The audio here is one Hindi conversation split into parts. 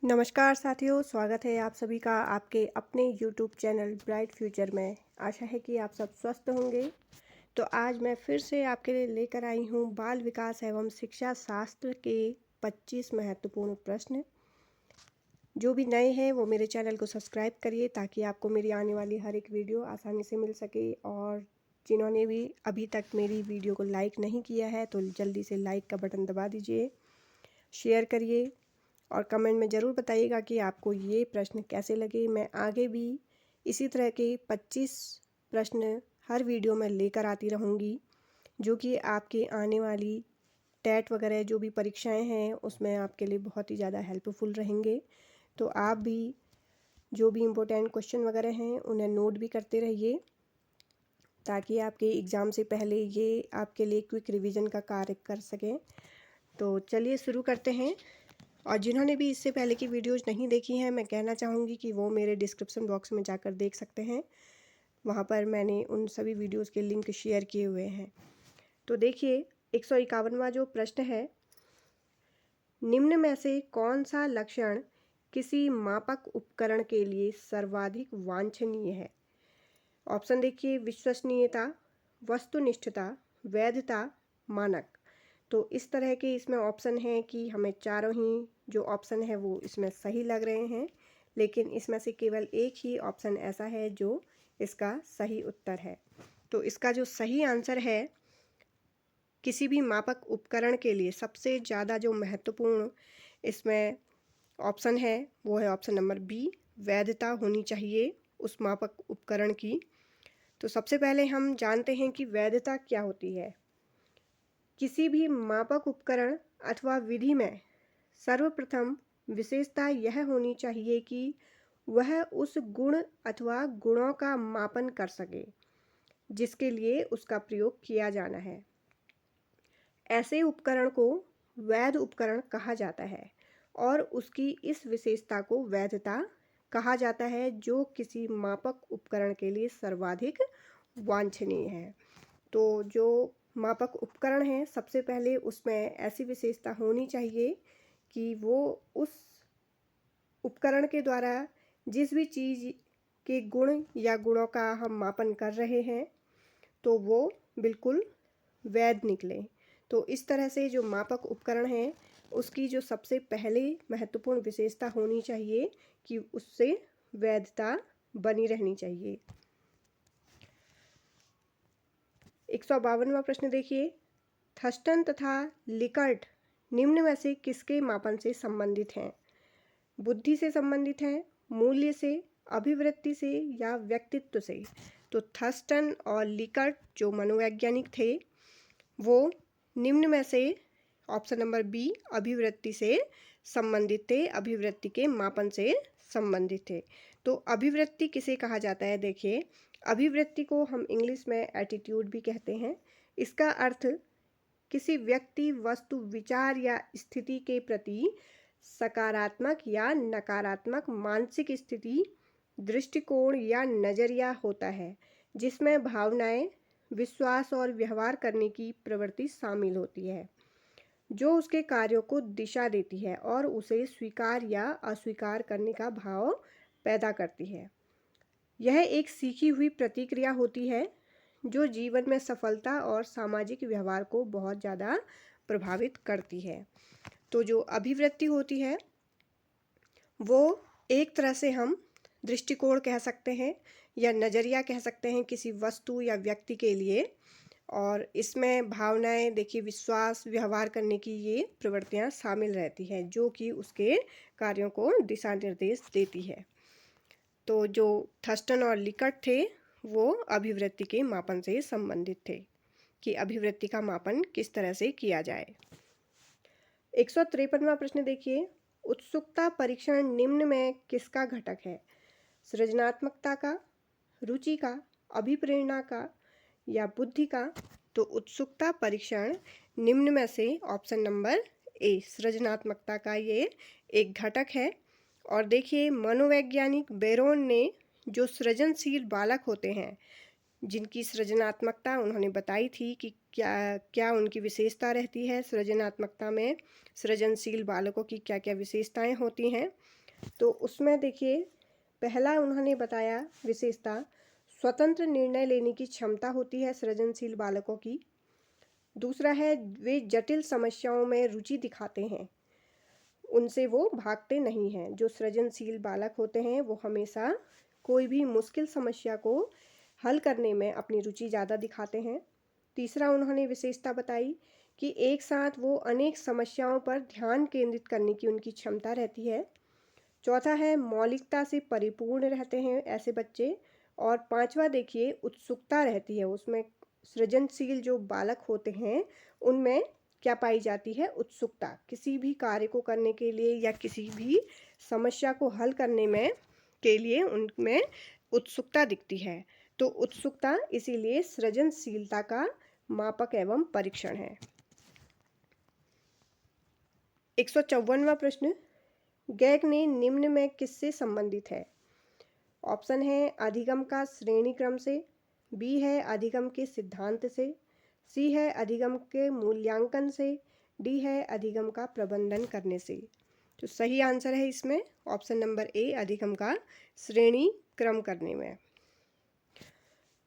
नमस्कार साथियों, स्वागत है आप सभी का आपके अपने YouTube चैनल ब्राइट फ्यूचर में। आशा है कि आप सब स्वस्थ होंगे। तो आज मैं फिर से आपके लिए लेकर आई हूँ बाल विकास एवं शिक्षा शास्त्र के 25 महत्वपूर्ण प्रश्न। जो भी नए हैं वो मेरे चैनल को सब्सक्राइब करिए ताकि आपको मेरी आने वाली हर एक वीडियो आसानी से मिल सके। और जिन्होंने भी अभी तक मेरी वीडियो को लाइक नहीं किया है तो जल्दी से लाइक का बटन दबा दीजिए, शेयर करिए और कमेंट में ज़रूर बताइएगा कि आपको ये प्रश्न कैसे लगे। मैं आगे भी इसी तरह के 25 प्रश्न हर वीडियो में लेकर आती रहूँगी, जो कि आपके आने वाली टेट वगैरह जो भी परीक्षाएं हैं उसमें आपके लिए बहुत ही ज़्यादा हेल्पफुल रहेंगे। तो आप भी जो भी इम्पोर्टेंट क्वेश्चन वगैरह हैं उन्हें नोट भी करते रहिए ताकि आपके एग्ज़ाम से पहले ये आपके लिए क्विक रिवीजन का कार्य कर सकें। तो चलिए शुरू करते हैं। और जिन्होंने भी इससे पहले की वीडियोज़ नहीं देखी हैं, मैं कहना चाहूँगी कि वो मेरे डिस्क्रिप्शन बॉक्स में जाकर देख सकते हैं। वहाँ पर मैंने उन सभी वीडियोज़ के लिंक शेयर किए हुए हैं। तो देखिए 151वां जो प्रश्न है, निम्न में से कौन सा लक्षण किसी मापक उपकरण के लिए सर्वाधिक वांछनीय है? ऑप्शन देखिए, विश्वसनीयता, वस्तुनिष्ठता, वैधता, मानक। तो इस तरह के इसमें ऑप्शन हैं कि हमें चारों ही जो ऑप्शन है वो इसमें सही लग रहे हैं, लेकिन इसमें से केवल एक ही ऑप्शन ऐसा है जो इसका सही उत्तर है। तो इसका जो सही आंसर है किसी भी मापक उपकरण के लिए सबसे ज़्यादा जो महत्वपूर्ण इसमें ऑप्शन है वो है ऑप्शन नंबर बी, वैधता होनी चाहिए उस मापक उपकरण की। तो सबसे पहले हम जानते हैं कि वैधता क्या होती है। किसी भी मापक उपकरण अथवा विधि में सर्वप्रथम विशेषता यह होनी चाहिए कि वह उस गुण अथवा गुणों का मापन कर सके जिसके लिए उसका प्रयोग किया जाना है। ऐसे उपकरण को वैध उपकरण कहा जाता है और उसकी इस विशेषता को वैधता कहा जाता है जो किसी मापक उपकरण के लिए सर्वाधिक वांछनीय है। तो जो मापक उपकरण है सबसे पहले उसमें ऐसी विशेषता होनी चाहिए कि वो उस उपकरण के द्वारा जिस भी चीज़ के गुण या गुणों का हम मापन कर रहे हैं तो वो बिल्कुल वैध निकले। तो इस तरह से जो मापक उपकरण है उसकी जो सबसे पहले महत्वपूर्ण विशेषता होनी चाहिए कि उससे वैधता बनी रहनी चाहिए। 152वां प्रश्न देखिए, थर्स्टन तथा लिकर्ट निम्न में से किसके मापन से संबंधित हैं? बुद्धि से संबंधित हैं, मूल्य से, अभिवृत्ति से या व्यक्तित्व से? तो थर्स्टन और लिकर्ट जो मनोवैज्ञानिक थे वो निम्न में से ऑप्शन नंबर बी अभिवृत्ति से संबंधित थे, अभिवृत्ति के मापन से संबंधित थे। तो अभिवृत्ति किसे कहा जाता है? देखिए, अभिवृत्ति को हम इंग्लिश में एटीट्यूड भी कहते हैं। इसका अर्थ किसी व्यक्ति, वस्तु, विचार या स्थिति के प्रति सकारात्मक या नकारात्मक मानसिक स्थिति, दृष्टिकोण या नज़रिया होता है जिसमें भावनाएं, विश्वास और व्यवहार करने की प्रवृत्ति शामिल होती है, जो उसके कार्यों को दिशा देती है और उसे स्वीकार या अस्वीकार करने का भाव पैदा करती है। यह एक सीखी हुई प्रतिक्रिया होती है जो जीवन में सफलता और सामाजिक व्यवहार को बहुत ज़्यादा प्रभावित करती है। तो जो अभिवृत्ति होती है वो एक तरह से हम दृष्टिकोण कह सकते हैं या नज़रिया कह सकते हैं किसी वस्तु या व्यक्ति के लिए, और इसमें भावनाएं, देखिए, विश्वास, व्यवहार करने की ये प्रवृत्तियां शामिल रहती हैं जो कि उसके कार्यों को दिशा निर्देश देती है। तो जो थर्स्टन और लिकर्ट थे वो अभिवृत्ति के मापन से संबंधित थे कि अभिवृत्ति का मापन किस तरह से किया जाए। 153वां प्रश्न देखिए, उत्सुकता परीक्षण निम्न में किसका घटक है? सृजनात्मकता का, रुचि का, अभिप्रेरणा का या बुद्धि का? तो उत्सुकता परीक्षण निम्न में से ऑप्शन नंबर ए सृजनात्मकता का ये एक घटक है। और देखिए, मनोवैज्ञानिक बेरोन ने जो सृजनशील बालक होते हैं जिनकी सृजनात्मकता उन्होंने बताई थी कि क्या क्या उनकी विशेषता रहती है सृजनात्मकता में, सृजनशील बालकों की क्या क्या विशेषताएं होती हैं। तो उसमें देखिए, पहला उन्होंने बताया विशेषता, स्वतंत्र निर्णय लेने की क्षमता होती है सृजनशील बालकों की। दूसरा है, वे जटिल समस्याओं में रुचि दिखाते हैं, उनसे वो भागते नहीं हैं। जो सृजनशील बालक होते हैं वो हमेशा कोई भी मुश्किल समस्या को हल करने में अपनी रुचि ज़्यादा दिखाते हैं। तीसरा उन्होंने विशेषता बताई कि एक साथ वो अनेक समस्याओं पर ध्यान केंद्रित करने की उनकी क्षमता रहती है। चौथा है, मौलिकता से परिपूर्ण रहते हैं ऐसे बच्चे। और पांचवा देखिए, उत्सुकता रहती है उसमें। सृजनशील जो बालक होते हैं उनमें क्या पाई जाती है? उत्सुकता, किसी भी कार्य को करने के लिए या किसी भी समस्या को हल करने में के लिए उनमें उत्सुकता दिखती है। तो उत्सुकता इसीलिए सृजनशीलता का मापक एवं परीक्षण है। 154वां प्रश्न, गैग ने निम्न में किससे संबंधित है? ऑप्शन है अधिगम का श्रेणी क्रम से, बी है अधिगम के सिद्धांत से, सी है अधिगम के मूल्यांकन से, डी है अधिगम का प्रबंधन करने से। तो सही आंसर है इसमें ऑप्शन नंबर ए, अधिगम का श्रेणी क्रम करने में।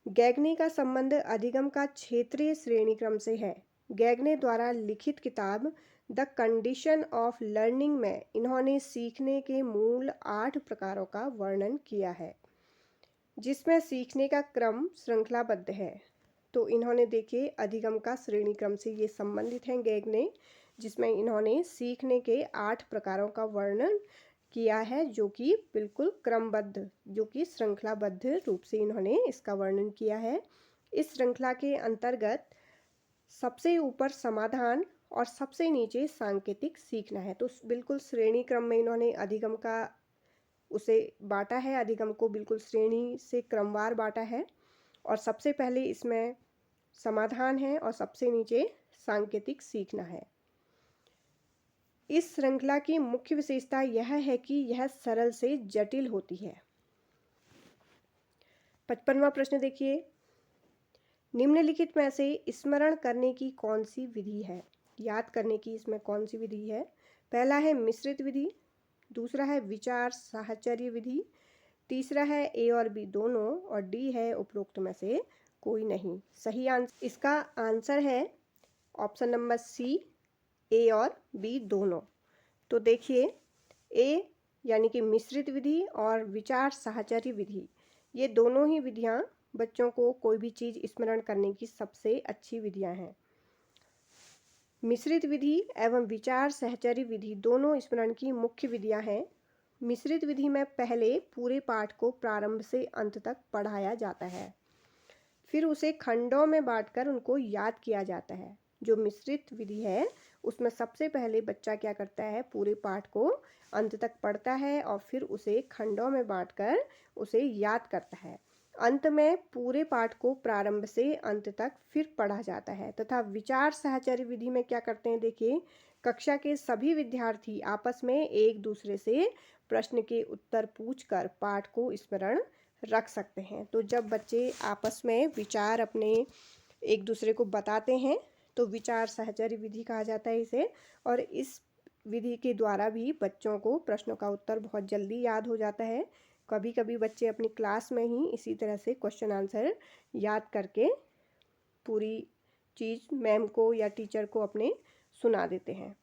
गैगने का संबंध अधिगम का क्षेत्रीय श्रेणी क्रम से है। गैगने द्वारा लिखित किताब द कंडीशन ऑफ लर्निंग में इन्होंने सीखने के मूल 8 प्रकारों का वर्णन किया है, जिसमें सीखने का क्रम श्रृंखलाबद्ध है। तो इन्होंने देखिए अधिगम का श्रेणी क्रम से ये संबंधित हैं गैगने, जिसमें इन्होंने सीखने के 8 प्रकारों का वर्णन किया है, जो कि बिल्कुल क्रमबद्ध, जो कि श्रृंखलाबद्ध रूप से इन्होंने इसका वर्णन किया है। इस श्रृंखला के अंतर्गत सबसे ऊपर समाधान और सबसे नीचे सांकेतिक सीखना है। तो बिल्कुल श्रेणी क्रम में इन्होंने अधिगम का उसे बांटा है, अधिगम को बिल्कुल श्रेणी से क्रमवार बांटा है। और सबसे पहले इसमें समाधान है और सबसे नीचे सांकेतिक सीखना है। इस श्रृंखला की मुख्य विशेषता यह है कि यह सरल से जटिल होती है। 55वां प्रश्न देखिए, निम्नलिखित में से स्मरण करने की कौन सी विधि है? याद करने की इसमें कौन सी विधि है? पहला है मिश्रित विधि, दूसरा है विचार साहचर्य विधि, तीसरा है ए और बी दोनों, और डी है उपरोक्त में से कोई नहीं। सही आंसर, इसका आंसर है ऑप्शन नंबर सी, ए और बी दोनों। तो देखिए, ए यानी कि मिश्रित विधि और विचार साहचर्य विधि, ये दोनों ही विधियां बच्चों को कोई भी चीज़ स्मरण करने की सबसे अच्छी विधियां हैं। मिश्रित विधि एवं विचार साहचर्य विधि दोनों स्मरण की मुख्य विधियां हैं। मिश्रित विधि में पहले पूरे पाठ को प्रारंभ से अंत तक पढ़ाया जाता है, फिर उसे खंडों में बांटकर उनको याद किया जाता है। जो मिश्रित विधि है उसमें सबसे पहले बच्चा क्या करता है, पूरे पाठ को अंत तक पढ़ता है और फिर उसे खंडों में बांटकर उसे याद करता है। अंत में पूरे पाठ को प्रारंभ से अंत तक फिर पढ़ा जाता है। तथा विचार साहचर्य विधि में क्या करते हैं, देखिए, कक्षा के सभी विद्यार्थी आपस में एक दूसरे से प्रश्न के उत्तर पूछकर पाठ को स्मरण रख सकते हैं। तो जब बच्चे आपस में विचार अपने एक दूसरे को बताते हैं तो विचार साहचर्य विधि कहा जाता है इसे। और इस विधि के द्वारा भी बच्चों को प्रश्नों का उत्तर बहुत जल्दी याद हो जाता है। कभी कभी बच्चे अपनी क्लास में ही इसी तरह से क्वेश्चन आंसर याद करके पूरी चीज़ मैम को या टीचर को अपने सुना देते हैं।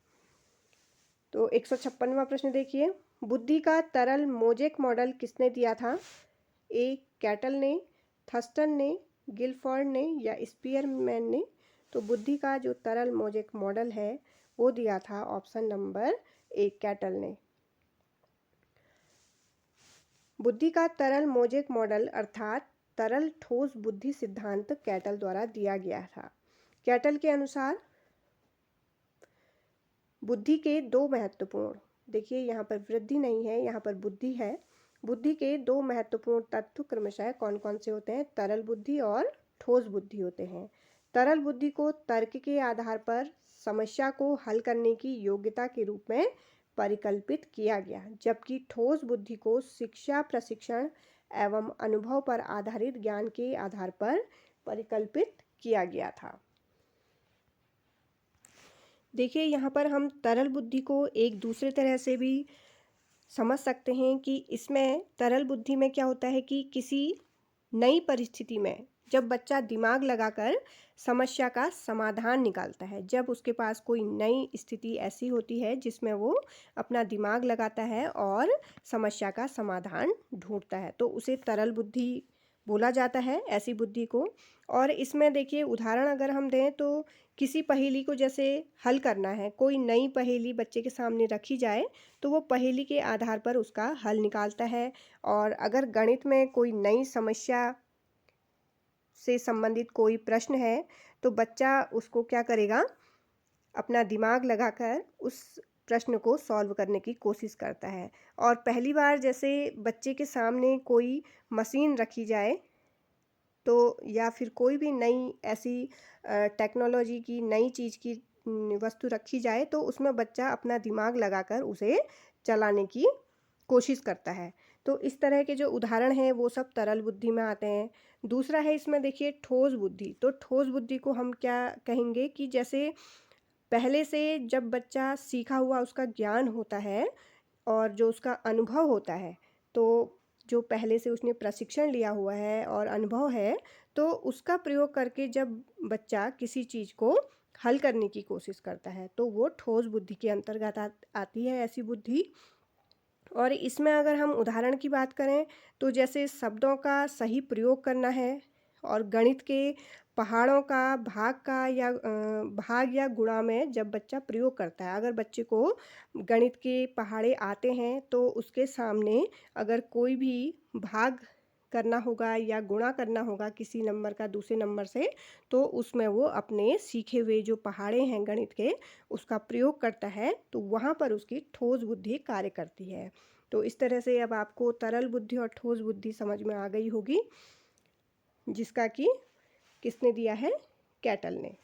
तो 156वां प्रश्न देखिए, बुद्धि का तरल मोजेक मॉडल किसने दिया था? ए कैटल ने, थर्स्टन ने, गिलफोर्ड ने या स्पीयरमैन ने। तो बुद्धि का जो तरल मोजेक मॉडल है वो दिया था ऑप्शन नंबर ए, कैटल ने। बुद्धि का तरल मोजेक मॉडल अर्थात तरल ठोस बुद्धि सिद्धांत कैटल द्वारा दिया गया था। कैटल के अनुसार बुद्धि के दो महत्वपूर्ण, देखिए यहाँ पर वृद्धि नहीं है, यहाँ पर बुद्धि है। बुद्धि के दो महत्वपूर्ण तत्व क्रमशः कौन कौन से होते हैं? तरल बुद्धि और ठोस बुद्धि होते हैं। तरल बुद्धि को तर्क के आधार पर समस्या को हल करने की योग्यता के रूप में परिकल्पित किया गया, जबकि ठोस बुद्धि को शिक्षा, प्रशिक्षण, एवं अनुभव पर आधारित ज्ञान के आधार पर परिकल्पित किया गया था। देखिए यहाँ पर हम तरल बुद्धि को एक दूसरे तरह से भी समझ सकते हैं कि इसमें तरल बुद्धि में क्या होता है कि किसी नई परिस्थिति में जब बच्चा दिमाग लगाकर समस्या का समाधान निकालता है, जब उसके पास कोई नई स्थिति ऐसी होती है जिसमें वो अपना दिमाग लगाता है और समस्या का समाधान ढूंढता है, तो उसे तरल बुद्धि बोला जाता है, ऐसी बुद्धि को। और इसमें देखिए उदाहरण अगर हम दें तो किसी पहेली को जैसे हल करना है, कोई नई पहेली बच्चे के सामने रखी जाए तो वो पहेली के आधार पर उसका हल निकालता है। और अगर गणित में कोई नई समस्या से संबंधित कोई प्रश्न है तो बच्चा उसको क्या करेगा, अपना दिमाग लगाकर उस प्रश्न को सॉल्व करने की कोशिश करता है। और पहली बार जैसे बच्चे के सामने कोई मशीन रखी जाए तो या फिर कोई भी नई ऐसी टेक्नोलॉजी की नई चीज़ की वस्तु रखी जाए तो उसमें बच्चा अपना दिमाग लगाकर उसे चलाने की कोशिश करता है। तो इस तरह के जो उदाहरण हैं वो सब तरल बुद्धि में आते हैं। दूसरा है इसमें देखिए ठोस बुद्धि। तो ठोस बुद्धि को हम क्या कहेंगे कि जैसे पहले से जब बच्चा सीखा हुआ उसका ज्ञान होता है और जो उसका अनुभव होता है, तो जो पहले से उसने प्रशिक्षण लिया हुआ है और अनुभव है, तो उसका प्रयोग करके जब बच्चा किसी चीज़ को हल करने की कोशिश करता है तो वो ठोस बुद्धि के अंतर्गत आती है ऐसी बुद्धि। और इसमें अगर हम उदाहरण की बात करें तो जैसे शब्दों का सही प्रयोग करना है और गणित के पहाड़ों का भाग या गुणा में जब बच्चा प्रयोग करता है, अगर बच्चे को गणित के पहाड़े आते हैं तो उसके सामने अगर कोई भी भाग करना होगा या गुणा करना होगा किसी नंबर का दूसरे नंबर से, तो उसमें वो अपने सीखे हुए जो पहाड़े हैं गणित के उसका प्रयोग करता है, तो वहाँ पर उसकी ठोस बुद्धि कार्य करती है। तो इस तरह से अब आपको तरल बुद्धि और ठोस बुद्धि समझ में आ गई होगी, जिसका कि किसने दिया है, कैटल ने।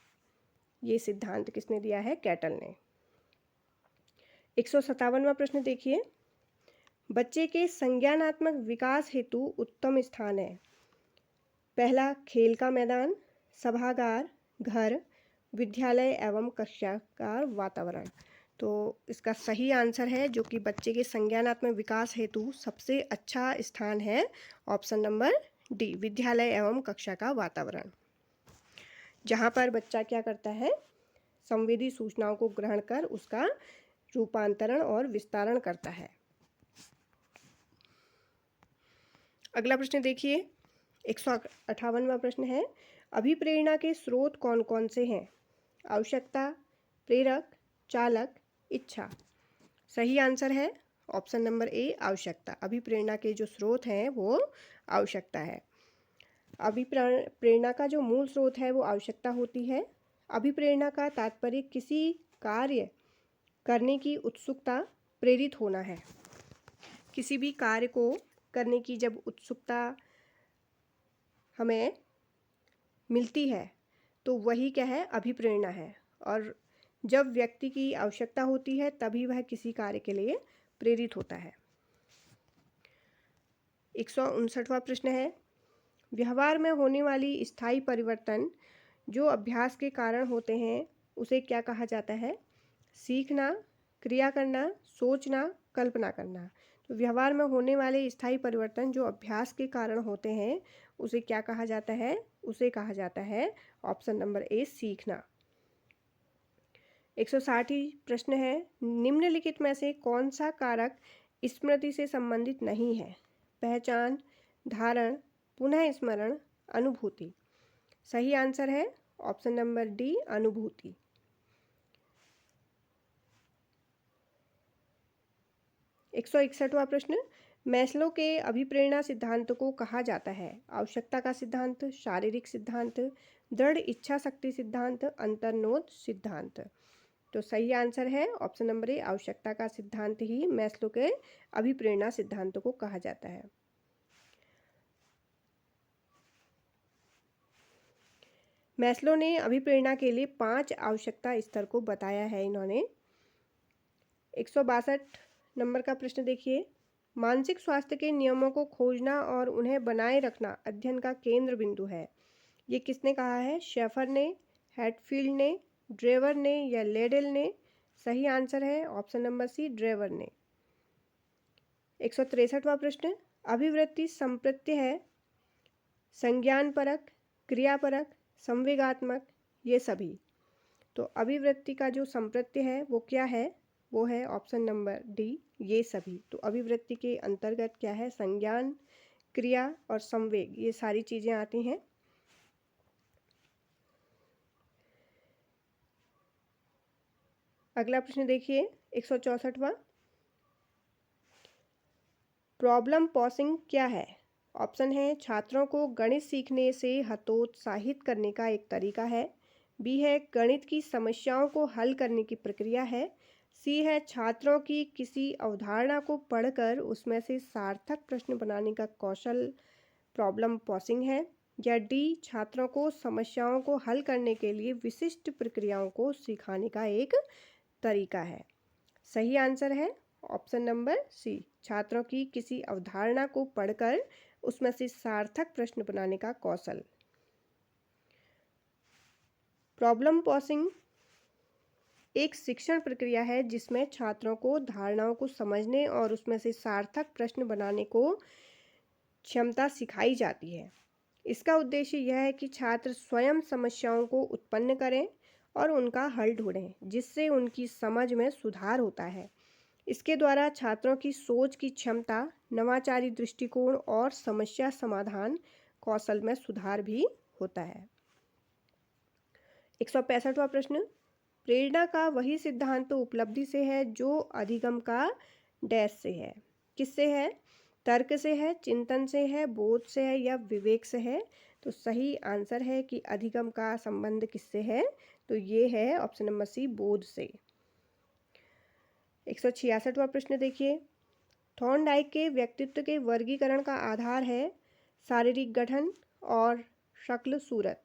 ये सिद्धांत किसने दिया है, कैटल ने। 157वां प्रश्न देखिए, बच्चे के संज्ञानात्मक विकास हेतु उत्तम स्थान है। पहला खेल का मैदान, सभागार, घर, विद्यालय एवं कक्षा का वातावरण। तो इसका सही आंसर है जो कि बच्चे के संज्ञानात्मक विकास हेतु सबसे अच्छा स्थान है, ऑप्शन नंबर डी, विद्यालय एवं कक्षा का वातावरण, जहाँ पर बच्चा क्या करता है, संवेदी सूचनाओं को ग्रहण कर उसका रूपांतरण और विस्तारण करता है। अगला प्रश्न देखिए, 158वां प्रश्न है, अभिप्रेरणा के स्रोत कौन कौन से हैं? आवश्यकता, प्रेरक, चालक, इच्छा। सही आंसर है ऑप्शन नंबर ए, आवश्यकता। अभिप्रेरणा के जो स्रोत हैं वो आवश्यकता है। अभिप्रेरणा का जो मूल स्रोत है वो आवश्यकता होती है। अभिप्रेरणा का तात्पर्य किसी कार्य करने की उत्सुकता, प्रेरित होना है। किसी भी कार्य को करने की जब उत्सुकता हमें मिलती है तो वही क्या है, अभिप्रेरणा है। और जब व्यक्ति की आवश्यकता होती है तभी वह किसी कार्य के लिए प्रेरित होता है। 159वां प्रश्न है, व्यवहार में होने वाली स्थायी परिवर्तन जो अभ्यास के कारण होते हैं उसे क्या कहा जाता है? सीखना, क्रिया करना, सोचना, कल्पना करना। तो व्यवहार में होने वाले स्थायी परिवर्तन जो अभ्यास के कारण होते हैं उसे क्या कहा जाता है? उसे कहा जाता है ऑप्शन नंबर ए, सीखना। 160 प्रश्न है, निम्नलिखित में से कौन सा कारक स्मृति से संबंधित नहीं है? पहचान, धारण, पुनः स्मरण, अनुभूति। सही आंसर है ऑप्शन नंबर डी, अनुभूति। 161वां प्रश्न, मैस्लो के अभिप्रेरणा सिद्धांत को कहा जाता है? आवश्यकता का सिद्धांत, शारीरिक सिद्धांत, दृढ़ इच्छा शक्ति सिद्धांत, अंतर्नोद सिद्धांत। तो सही आंसर है ऑप्शन नंबर ए, आवश्यकता का सिद्धांत ही मैस्लो के अभिप्रेरणा सिद्धांत को कहा जाता है। मैस्लो ने अभिप्रेरणा के लिए 5 आवश्यकता स्तर को बताया है इन्होंने। 162 नंबर का प्रश्न देखिए, मानसिक स्वास्थ्य के नियमों को खोजना और उन्हें बनाए रखना अध्ययन का केंद्र बिंदु है। ये किसने कहा है? शेफर ने, हैटफील्ड ने, ड्रेवर ने या लेडेल ने? सही आंसर है ऑप्शन नंबर सी, ड्रेवर ने। 163वां प्रश्न, अभिवृत्ति संप्रत्य है संज्ञानपरक, क्रियापरक, संवेगात्मक, ये सभी। तो अभिवृत्ति का जो संप्रत्य है वो क्या है? वो है ऑप्शन नंबर डी, ये सभी। तो अभिवृत्ति के अंतर्गत क्या है? संज्ञान, क्रिया और संवेग, ये सारी चीजें आती हैं। अगला प्रश्न देखिए 164वां, प्रॉब्लम पॉसिंग क्या है? ऑप्शन है छात्रों को गणित सीखने से हतोत्साहित करने का एक तरीका है, बी है गणित की समस्याओं को हल करने की प्रक्रिया है, सी है छात्रों की किसी अवधारणा को पढ़कर उसमें से सार्थक प्रश्न बनाने का कौशल प्रॉब्लम पॉसिंग है, या डी छात्रों को समस्याओं को हल करने के लिए विशिष्ट प्रक्रियाओं को सिखाने का एक तरीका है। सही आंसर है ऑप्शन नंबर सी, छात्रों की किसी अवधारणा को पढ़कर उसमें से सार्थक प्रश्न बनाने का कौशल। प्रॉब्लम पॉसिंग एक शिक्षण प्रक्रिया है जिसमें छात्रों को धारणाओं को समझने और उसमें से सार्थक प्रश्न बनाने को क्षमता सिखाई जाती है। इसका उद्देश्य यह है कि छात्र स्वयं समस्याओं को उत्पन्न करें और उनका हल ढूंढें, जिससे उनकी समझ में सुधार होता है। इसके द्वारा छात्रों की सोच की क्षमता, नवाचारी दृष्टिकोण और समस्या समाधान कौशल में सुधार भी होता है। 165वां प्रश्न, प्रेरणा का वही सिद्धांत तो उपलब्धि से है जो अधिगम का डैश से है। किससे है? तर्क से है, चिंतन से है, बोध से है या विवेक से है? तो सही आंसर है कि अधिगम का संबंध किससे है? तो ये है ऑप्शन नंबर सी, बोध से। 166वां प्रश्न देखिए, थॉर्नडाइक के व्यक्तित्व के वर्गीकरण का आधार है शारीरिक गठन और शक्ल सूरत,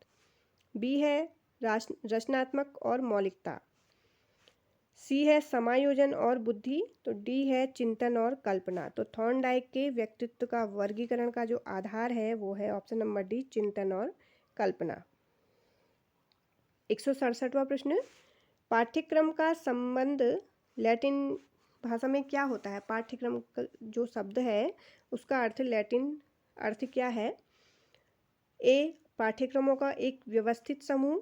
बी है रचनात्मक और मौलिकता, सी है समायोजन और बुद्धि, तो डी है चिंतन और कल्पना। तो थॉर्नडाइक के व्यक्तित्व का वर्गीकरण का जो आधार है वो है ऑप्शन नंबर डी, चिंतन और कल्पना। 167वां प्रश्न, पाठ्यक्रम का संबंध लैटिन भाषा में क्या होता है? पाठ्यक्रम का जो शब्द है उसका अर्थ लैटिन अर्थ क्या है? ए पाठ्यक्रमों का एक व्यवस्थित समूह,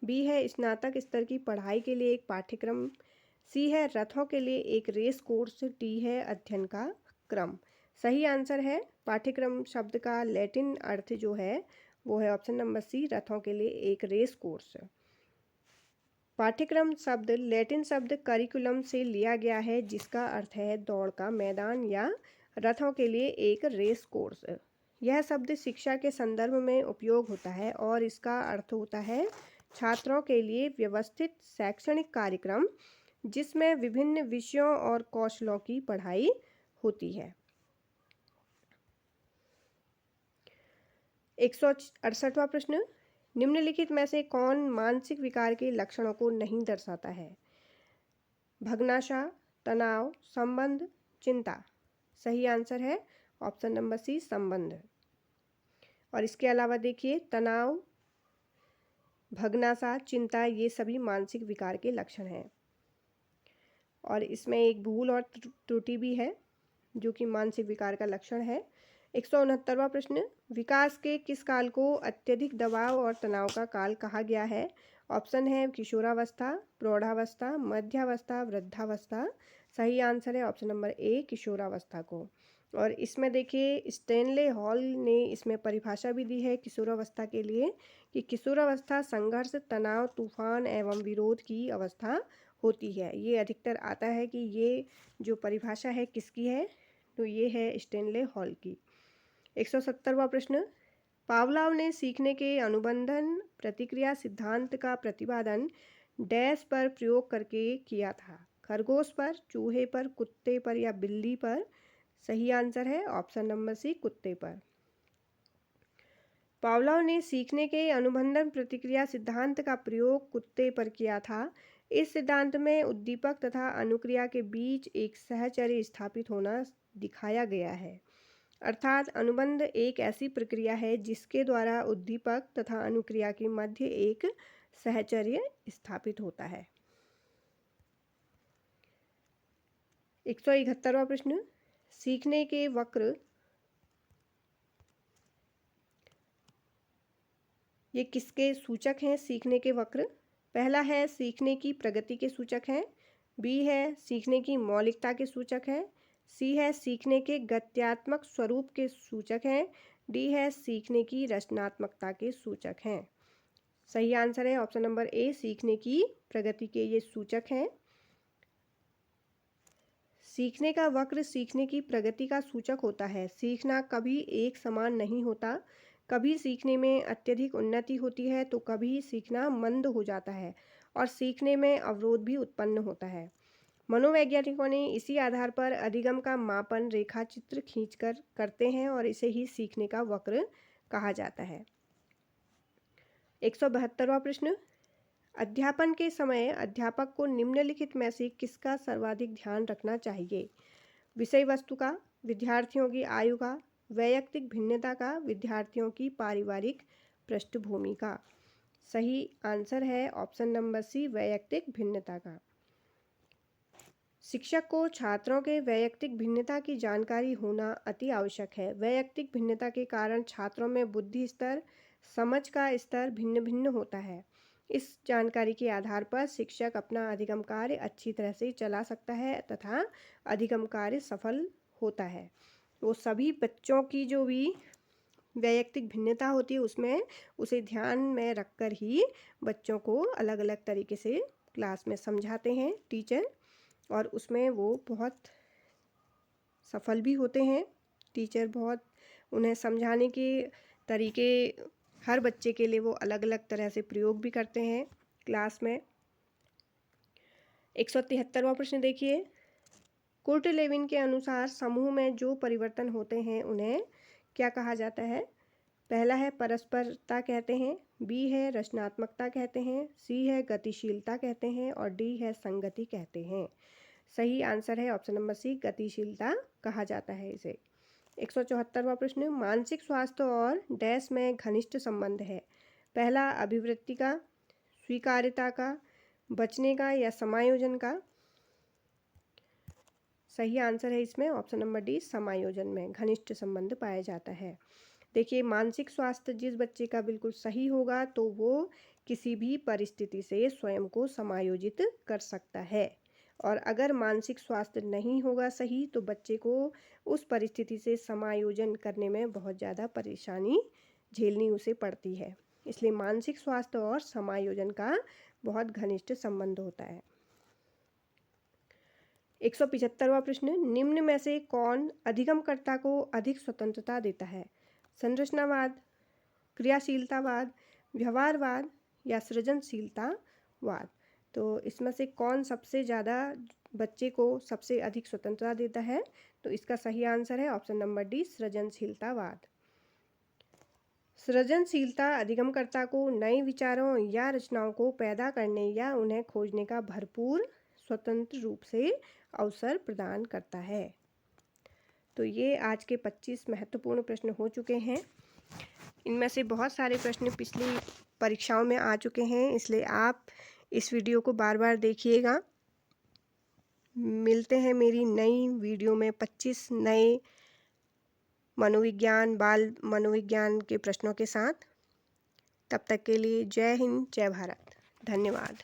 बी है स्नातक स्तर की पढ़ाई के लिए एक पाठ्यक्रम, सी है रथों के लिए एक रेस कोर्स, डी है अध्ययन का क्रम। सही आंसर है पाठ्यक्रम शब्द का लैटिन अर्थ जो है वो है ऑप्शन नंबर सी, रथों के लिए एक रेस कोर्स। पाठ्यक्रम शब्द लैटिन शब्द करिकुलम से लिया गया है जिसका अर्थ है दौड़ का मैदान या रथों के लिए एक रेस कोर्स। यह शब्द शिक्षा के संदर्भ में उपयोग होता है और इसका अर्थ होता है छात्रों के लिए व्यवस्थित शैक्षणिक कार्यक्रम जिसमें विभिन्न विषयों और कौशलों की पढ़ाई होती है। 168वां प्रश्न, निम्नलिखित में से कौन मानसिक विकार के लक्षणों को नहीं दर्शाता है? भग्नाशा, तनाव, संबंध, चिंता। सही आंसर है ऑप्शन नंबर सी, संबंध। और इसके अलावा देखिए तनाव, भग्नाशा, चिंता, ये सभी मानसिक विकार के लक्षण हैं। और इसमें एक भूल और त्रुटि भी है जो कि मानसिक विकार का लक्षण है। 169वां प्रश्न, विकास के किस काल को अत्यधिक दबाव और तनाव का काल कहा गया है? ऑप्शन है किशोरावस्था, प्रौढ़ावस्था, मध्यावस्था, वृद्धावस्था। सही आंसर है ऑप्शन नंबर ए, किशोरावस्था को। और इसमें देखिए स्टैनले हॉल ने इसमें परिभाषा भी दी है किशोरावस्था के लिए कि किशोरावस्था संघर्ष, तनाव, तूफान एवं विरोध की अवस्था होती है। ये अधिकतर आता है कि ये जो परिभाषा है किसकी है? तो ये है स्टैनले हॉल की। 170वां प्रश्न, पावलोव ने सीखने के अनुबंधन प्रतिक्रिया सिद्धांत का प्रतिपादन डैश पर प्रयोग करके किया था? खरगोश पर, चूहे पर, कुत्ते पर या बिल्ली पर? सही आंसर है ऑप्शन नंबर सी, कुत्ते पर। पावलोव ने सीखने के अनुबंधन प्रतिक्रिया सिद्धांत का प्रयोग कुत्ते पर किया था। इस सिद्धांत में उद्दीपक तथा अनुक्रिया के बीच एक सहचर्य स्थापित होना दिखाया गया है। अर्थात अनुबंध एक ऐसी प्रक्रिया है जिसके द्वारा उद्दीपक तथा अनुक्रिया के मध्य एक सहचर्य स्थापित होता है। 171वां प्रश्न, सीखने के वक्र ये किसके सूचक हैं? सीखने के वक्र, पहला है सीखने की प्रगति के सूचक हैं, बी है सीखने की मौलिकता के सूचक हैं, सी है सीखने के गत्यात्मक स्वरूप के सूचक हैं, डी है सीखने की रचनात्मकता के सूचक हैं। सही आंसर है ऑप्शन नंबर ए, सीखने की प्रगति के ये सूचक हैं। सीखने का वक्र सीखने की प्रगति का सूचक होता है। सीखना कभी एक समान नहीं होता, कभी सीखने में अत्यधिक उन्नति होती है तो कभी सीखना मंद हो जाता है और सीखने में अवरोध भी उत्पन्न होता है। मनोवैज्ञानिकों ने इसी आधार पर अधिगम का मापन रेखा चित्र खींचकर करते हैं और इसे ही सीखने का वक्र कहा जाता है। 172वां प्रश्न, अध्यापन के समय अध्यापक को निम्नलिखित में से किसका सर्वाधिक ध्यान रखना चाहिए? विषय वस्तु का, विद्यार्थियों की आयु का, वैयक्तिक भिन्नता का, विद्यार्थियों की पारिवारिक पृष्ठभूमि का। सही आंसर है ऑप्शन नंबर सी, वैयक्तिक भिन्नता का। शिक्षक को छात्रों के वैयक्तिक भिन्नता की जानकारी होना अति आवश्यक है। वैयक्तिक भिन्नता के कारण छात्रों में बुद्धि स्तर, समझ का स्तर भिन्न भिन्न होता है। इस जानकारी के आधार पर शिक्षक अपना अधिगम कार्य अच्छी तरह से चला सकता है तथा अधिगम कार्य सफल होता है। तो सभी बच्चों की जो भी वैयक्तिक भिन्नता होती है उसमें उसे ध्यान में रखकर ही बच्चों को अलग अलग तरीके से क्लास में समझाते हैं टीचर, और उसमें वो बहुत सफल भी होते हैं। टीचर बहुत उन्हें समझाने के तरीके हर बच्चे के लिए वो अलग अलग तरह से प्रयोग भी करते हैं क्लास में। 173वां प्रश्न देखिए, कुर्ट लेविन के अनुसार समूह में जो परिवर्तन होते हैं उन्हें क्या कहा जाता है? पहला है परस्परता कहते हैं, बी है रचनात्मकता कहते हैं, सी है गतिशीलता कहते हैं और डी है संगति कहते हैं। सही आंसर है ऑप्शन नंबर सी, गतिशीलता कहा जाता है इसे। 174वां प्रश्न, मानसिक स्वास्थ्य और डैश में घनिष्ठ संबंध है। पहला अभिवृत्ति का, स्वीकार्यता का, बचने का या समायोजन का। सही आंसर है इसमें ऑप्शन नंबर डी, समायोजन में घनिष्ठ संबंध पाया जाता है। देखिए, मानसिक स्वास्थ्य जिस बच्चे का बिल्कुल सही होगा तो वो किसी भी परिस्थिति से स्वयं को समायोजित कर सकता है, और अगर मानसिक स्वास्थ्य नहीं होगा सही तो बच्चे को उस परिस्थिति से समायोजन करने में बहुत ज़्यादा परेशानी झेलनी उसे पड़ती है। इसलिए मानसिक स्वास्थ्य और समायोजन का बहुत घनिष्ठ संबंध होता है। 175वां प्रश्न, निम्न में से कौन अधिगमकर्ता को अधिक स्वतंत्रता देता है? संरचनावाद, क्रियाशीलतावाद, व्यवहारवाद या सृजनशीलतावाद। तो इसमें से कौन सबसे ज़्यादा बच्चे को सबसे अधिक स्वतंत्रता देता है? तो इसका सही आंसर है ऑप्शन नंबर डी, सृजनशीलतावाद। सृजनशीलता अधिगमकर्ता को नए विचारों या रचनाओं को पैदा करने या उन्हें खोजने का भरपूर स्वतंत्र रूप से अवसर प्रदान करता है। तो ये आज के 25 महत्वपूर्ण प्रश्न हो चुके हैं। इनमें से बहुत सारे प्रश्न पिछली परीक्षाओं में आ चुके हैं, इसलिए आप इस वीडियो को बार बार देखिएगा। मिलते हैं मेरी नई वीडियो में 25 नए मनोविज्ञान, बाल मनोविज्ञान के प्रश्नों के साथ। तब तक के लिए जय हिंद, जय भारत, धन्यवाद।